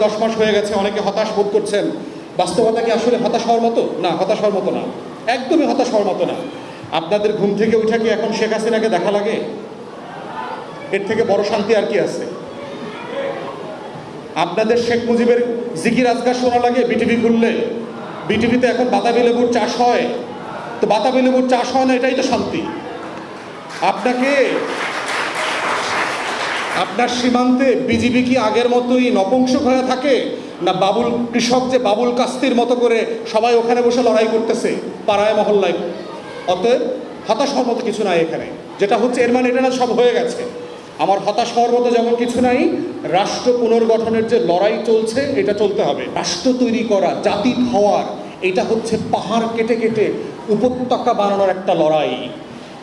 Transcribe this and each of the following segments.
10 মাস হয়ে গেছে, অনেকে হতাশ বোধ করছেন। বাস্তবতা কি আসলে হতাশ হওয়ার মতো? না, হতাশ হওয়ার মতো না, একদমই হতাশ হওয়ার মতো না। আপনাদের ঘুম থেকে উঠে কি এখন শেখ হাসিনাকে দেখা লাগে? এর থেকে বড় শান্তি আর কি আছে? আপনাদের শেখ মুজিবের জিকির আজকার শোনা লাগে বিটিভি খুললে? বিটিভিতে এখন বাতাবি লেবুর চাষ হয়, তো বাতাবি লেবুর চাষ হয় না, এটাই তো শান্তি। আপনাকে আপনার সীমান্তে বিজিবি কি আগের মতোই নপুংসক হয়ে থাকে, না বাবুল কৃষক যে বাবুল কাস্তির মতো করে সবাই ওখানে বসে লড়াই করতেছে পাড়ায় মহল্লায়? অতএব হতাশ হওয়ার মতো কিছু নাই এখানে। যেটা হচ্ছে এর মানে এটা না সব হয়ে গেছে। আমার হতাশ হওয়ার মতো যেমন কিছু নাই, রাষ্ট্র পুনর্গঠনের যে লড়াই চলছে এটা চলতে হবে। রাষ্ট্র তৈরি করা, জাতি হওয়ার, এটা হচ্ছে পাহাড় কেটে কেটে উপত্যকা বানানোর একটা লড়াই।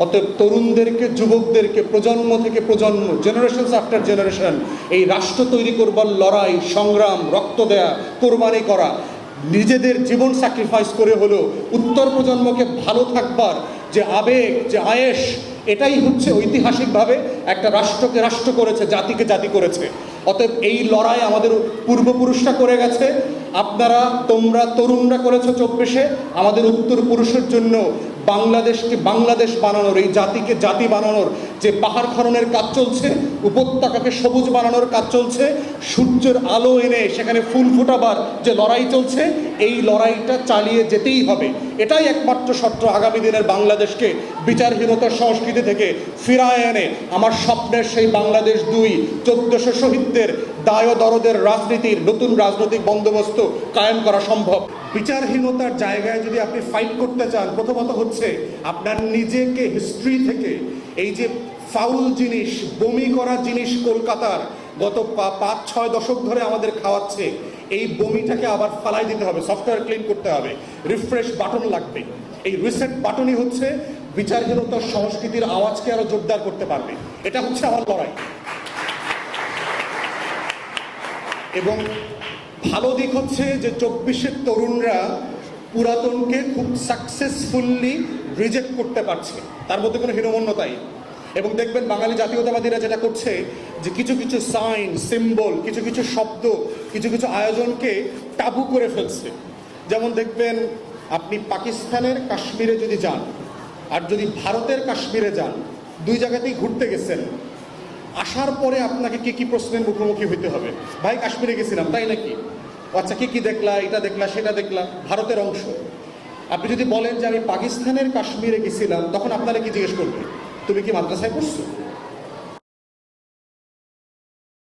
অতএব তরুণদেরকে, যুবকদেরকে, প্রজন্ম থেকে প্রজন্ম, জেনারেশনস আফটার জেনারেশন এই রাষ্ট্র তৈরি করবার লড়াই, সংগ্রাম, রক্ত দেয়া, কোরবানি করা, নিজেদের জীবন স্যাক্রিফাইস করে হলেও উত্তর প্রজন্মকে ভালো থাকবার যে আবেগ, যে আয়েশ, এটাই হচ্ছে ঐতিহাসিকভাবে একটা রাষ্ট্রকে রাষ্ট্র করেছে, জাতিকে জাতি করেছে। অতএব এই লড়াই আমাদের পূর্বপুরুষরা করে গেছে, আপনারা, তোমরা তরুণরা করেছো 24-এ। আমাদের উত্তর পুরুষের জন্য বাংলাদেশকে বাংলাদেশ বানানোর, এই জাতিকে জাতি বানানোর যে পাহাড় খননের কাজ চলছে, উপত্যকাকে সবুজ বানানোর কাজ চলছে, সূর্যের আলো এনে সেখানে ফুল ফোটাবার যে লড়াই চলছে, এই লড়াইটা চালিয়ে যেতেই হবে। এটাই একমাত্র শর্ত আগামী দিনের বাংলাদেশকে বিচারহীনতার সংস্কৃতি থেকে ফিরায় এনে আমার স্বপ্নের সেই বাংলাদেশ 2, 1400 শহীদদের দায় দরদের রাজনীতির নতুন রাজনৈতিক বন্দোবস্ত কায়েম করা সম্ভব। বিচারহীনতার জায়গায় যদি আপনি ফাইট করতে চান, প্রথমত হচ্ছে আপনার নিজেকে হিস্ট্রি থেকে, এই যে ফাউল জিনিস, বমি করা জিনিস কলকাতার গত 5-6 দশক ধরে আমাদের খাওয়াচ্ছে, এই বমিটাকে আবার ফালাই দিতে হবে, সফটওয়্যার ক্লিন করতে হবে, রিফ্রেশ বাটন লাগবে। এই রিসেট বাটনই হচ্ছে বিচারহীনতার সংস্কৃতির আওয়াজকে আরো জোরদার করতে পারবে। এটা হচ্ছে আমার লড়াই। এবং ভালো দিক হচ্ছে যে 24-এর তরুণরা পুরাতনকে খুব সাকসেসফুলি রিজেক্ট করতে পারছে, তার মধ্যে কোনো হীনমন্যতাই। এবং দেখবেন বাঙালি জাতীয়তাবাদীরা যেটা করছে যে কিছু কিছু সাইন, সিম্বল, কিছু কিছু শব্দ, কিছু কিছু আয়োজনকে টাবু করে ফেলছে। যেমন দেখবেন আপনি পাকিস্তানের কাশ্মীরে যদি যান আর যদি ভারতের কাশ্মীরে যান, দুই জায়গাতেই ঘুরতে গেছেন, আসার পরে আপনাকে কি কি প্রশ্নের মুখোমুখি হইতে হবে। ভাই কাশ্মীরে গেছিলাম, তাই নাকি? আচ্ছা, কি কি দেখলা? এটা দেখলা, সেটা দেখলা, ভারতের অংশ। আপনি যদি বলেন যে আমি পাকিস্তানের কাশ্মীরে গেছিলাম, তখন আপনারা কি জিজ্ঞেস করবেন? তুমি কি মাদ্রাসায় পড়ছো?